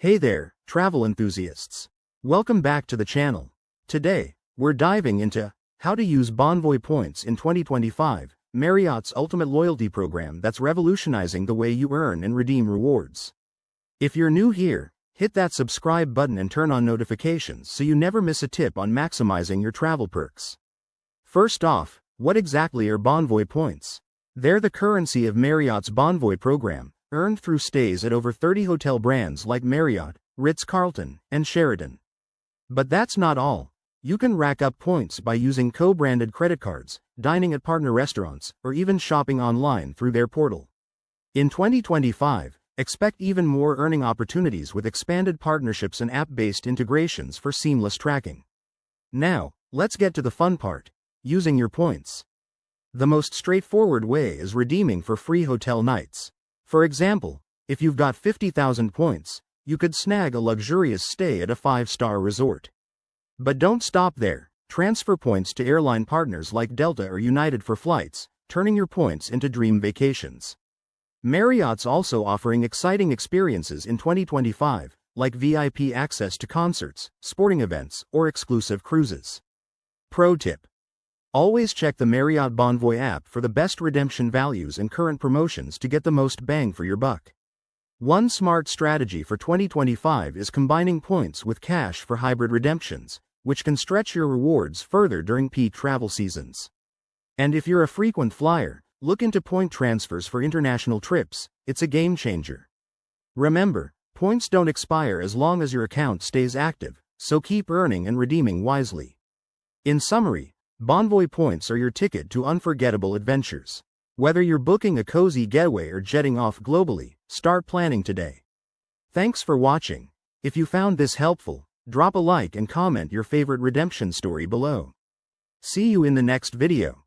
Hey there, travel enthusiasts. Welcome back to the channel. Today, we're diving into how to use Bonvoy Points in 2025, Marriott's ultimate loyalty program that's revolutionizing the way you earn and redeem rewards. If you're new here, hit that subscribe button and turn on notifications so you never miss a tip on maximizing your travel perks. First off, what exactly are Bonvoy Points? They're the currency of Marriott's Bonvoy program, earned through stays at over 30 hotel brands like Marriott, Ritz-Carlton, and Sheraton. But that's not all. You can rack up points by using co-branded credit cards, dining at partner restaurants, or even shopping online through their portal. In 2025, expect even more earning opportunities with expanded partnerships and app-based integrations for seamless tracking. Now, let's get to the fun part: using your points. The most straightforward way is redeeming for free hotel nights. For example, if you've got 50,000 points, you could snag a luxurious stay at a 5-star resort. But don't stop there. Transfer points to airline partners like Delta or United for flights, turning your points into dream vacations. Marriott's also offering exciting experiences in 2025, like VIP access to concerts, sporting events, or exclusive cruises. Pro tip: always check the Marriott Bonvoy app for the best redemption values and current promotions to get the most bang for your buck. One smart strategy for 2025 is combining points with cash for hybrid redemptions, which can stretch your rewards further during peak travel seasons. And if you're a frequent flyer, look into point transfers for international trips. It's a game changer. Remember, points don't expire as long as your account stays active, so keep earning and redeeming wisely. In summary, Bonvoy Points are your ticket to unforgettable adventures. Whether you're booking a cozy getaway or jetting off globally, start planning today. Thanks for watching. If you found this helpful, drop a like and comment your favorite redemption story below. See you in the next video.